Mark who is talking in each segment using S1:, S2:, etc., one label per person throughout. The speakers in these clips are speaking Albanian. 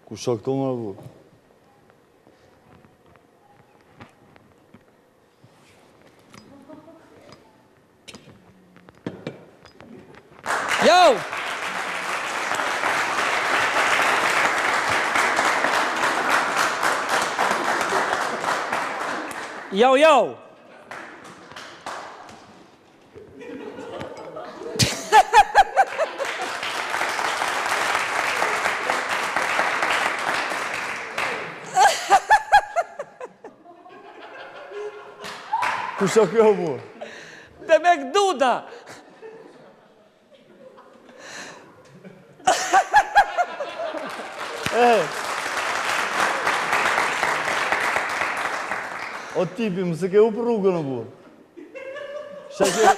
S1: Ku shok këto më bu?
S2: Jo! Jo, jo!
S1: Ku shok kjo bu?
S2: Dhe me këduda!
S1: O tipi, më se ke u për rrugën, o bu. Shake...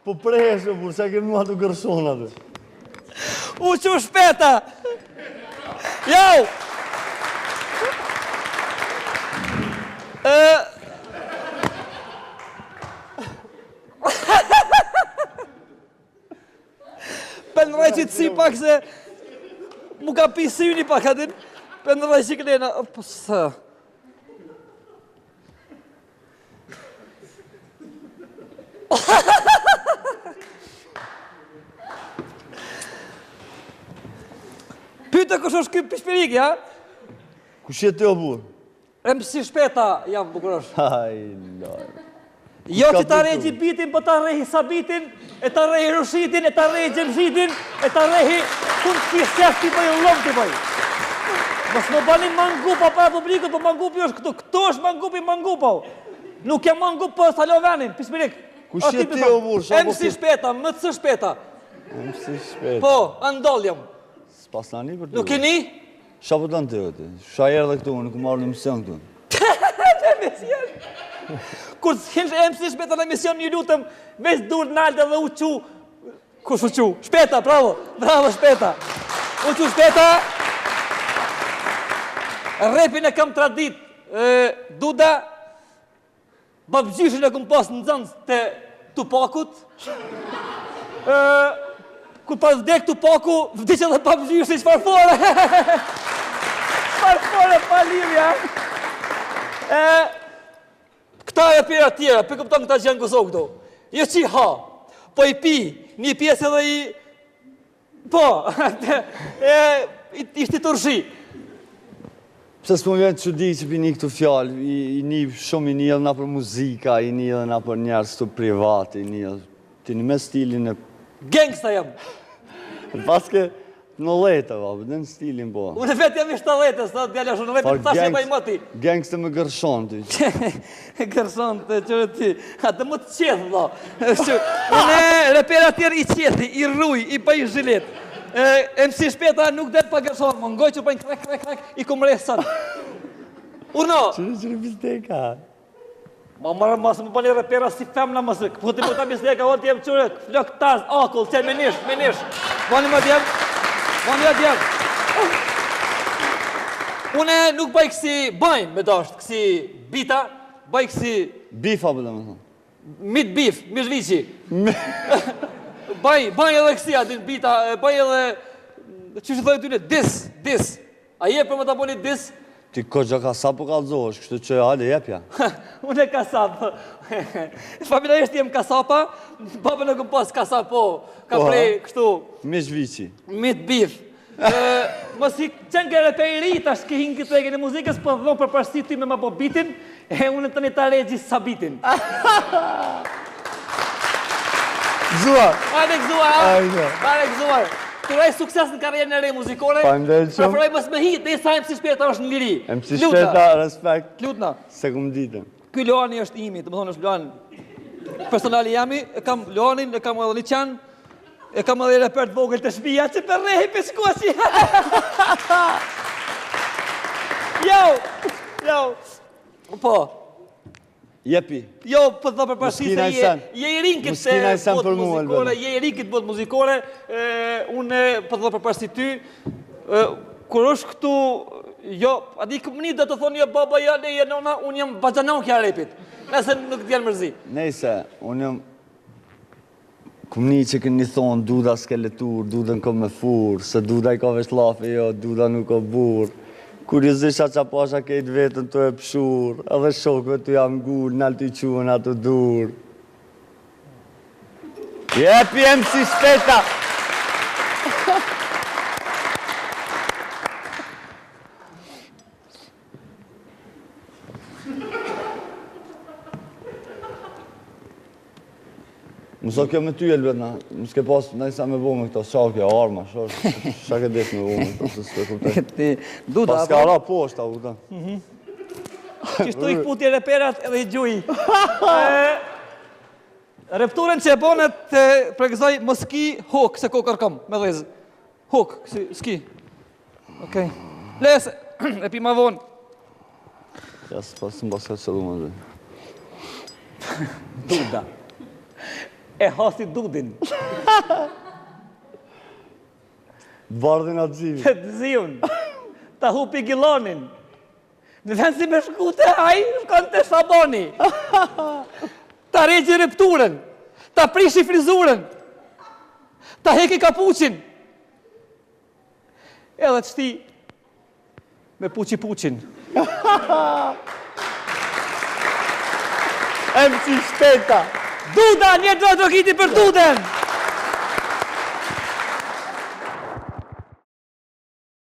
S1: Po prehesh, o bu, shake mua të gërshon atë.
S2: U që shpeta! Jo! Për në rejqit si pak se... Mu ka pisi një pak atin. Për në rejqit kënena... Pësë... Pyte kush është këtë pishpirik, ja?
S1: Kush jetë të o bu?
S2: MC Shpeta, jam bukurosh.
S1: Haj, lojë.
S2: Jo që ta rejgji bitin, po ta rejhi Sabitin, e ta rejhi Rushitin, e ta rejhi Gjemshitin, e ta rejhi kun të kisef t'i bëj, lom t'i bëj. Mos më bani mangupa para publikut, po mangupi është këtu. Këtu është mangupi mangupa. Nuk jam mangup për Salovenin, pishpirik.
S1: Kush jetë të o bu?
S2: MC Shpeta, MC Shpeta.
S1: MC Shpeta.
S2: Po, andol jam.
S1: S'pas në një për të.
S2: Nuk keni?
S1: Qa po të në të jote? Qa erë dhe këtu, nuk marrë në emision këtu.
S2: Në emision? Kur s'kenë MC Shpeta në emision një lutëm, veç dur nalde dhe uqu. Kush uqu? Shpeta, bravo. Bravo, Shpeta. Uqu Shpeta. Repin e kam tradit. Duda. Babgjyshin e këm pas në zëndës të Tupakut. Kur pas vdek Tupaku, vdikë edhe babgjyshi çfarëfore. Çfarëfore pa lidhja. Këta e pjera tjera, për këpëton këta që janë gëzo këto. Jo që i ha, po i pi, një pjesë edhe i... Po, ishte të rëshi.
S1: Pse s'po vjen që di që pini këtu fjallë, i një shumë i një edhe nga për muzika, i një edhe nga për njerës të private, i një edhe... Ti një me stilin e...
S2: Gangsta jam.
S1: Paske në leta, babë, dhe në stilin po.
S2: Unë vetë jam i 7 sa djalla shumë, në vetë të thashe pa i mati.
S1: Gangsta me gërshon të.
S2: Gërshon të qërë ti. Atë më të qethë, do. Unë repera tjerë i qethi, i rruj, i pa i zhilet. MC Shpeta nuk dhe pa gërshon, më ngoj që pa i krek, i kom resën. Urno!
S1: Qërë misteka?
S2: Ma marë mësë më bëni repera si femna mësë. Po të më ta misteka, o t'jem qërë, flok tas, akull, qërë menish. Bani më djem. Une nuk bëj kësi bajnë me dasht, kësi bita, bëj kësi...
S1: Bifa për dhe më thonë.
S2: Mit bif, mishvici. Bëj edhe kësi atin bita, bëj edhe... Që që thojë t'yne, dis. A je për më ta bëni dis?
S1: Ti këgja kasap po kalzohesh, kështë që hale jepja.
S2: Unë e kasap. Familjarisht jem kasapa, babën e këm pas kasap, po. Ka prej kështu...
S1: Mishvici.
S2: Mit bif. Mos i qenë kërë për i rita, shke hinë këtë egen e muzikës, po dhonë për përsi ty me ma po bitin, e unë të një ta regji Sabitin.
S1: Gzuar!
S2: Pare gzuar! Të rej sukses në karrierën e re muzikore. Preferoj mos me hit, dhe sa MC Shpeta është në liri.
S1: MC Shpeta, respekt.
S2: Lutna.
S1: Se këmë ditën.
S2: Ky Loani është imi, të më thonë është Loan. Personali jami, e kam Loanin, e kam edhe një qanë, e kam edhe repert vogël të shpia, që për rehi për shkoqi. Jo. Po.
S1: Jepi.
S2: Jo, për dhe për përsi se je i rinkit botë muzikore, je i rinkit botë muzikore, unë për dhe për përsi ty, kur është këtu, jo, adi këmëni dhe të thonë, jo, baba, jo, leje, nona, unë jam bajanon kja repit, nëse nuk t'jelë mërzi.
S1: Nejse, unë jam Kumni që këni thonë Duda s'ke letur, Dudën ko me fur, se Duda i ka vesh lafe, jo, Duda nuk o bur. Kuriozisha qa pasha kejt vetën të e pshur, edhe shokve të jam gur, nalë të i quen atë dur. Jepi MC Shpeta! Mëso kjo me ty, Elbena, më s'ke pas në isa me bo me këto shakja, arma, shake des me bo me këto, se s'ke kuptaj.
S2: Duda,
S1: Pas ka ra poshta, u ta.
S2: Qështu i kputje reperat edhe i gjuj. Repturen që e bonet të pregëzoj më ski hok, se ko kërkom, me dhezë. Hok, ski. Okej. Les, e pi ma vonë.
S1: Ja, s'pas më baska qëllu më dhe.
S2: Duda. E hasi Dudin.
S1: Bardhin atë zivi.
S2: Të ziun. Ta hupi gilonin. Në vend si me shkute, aj shkon të Shaboni. Ta regji repturen. Ta prishi frizuren. Ta heki kapuqin. Edhe të shti me puqin.
S1: MC Shpeta!
S2: Duda, një drogiti për Duden!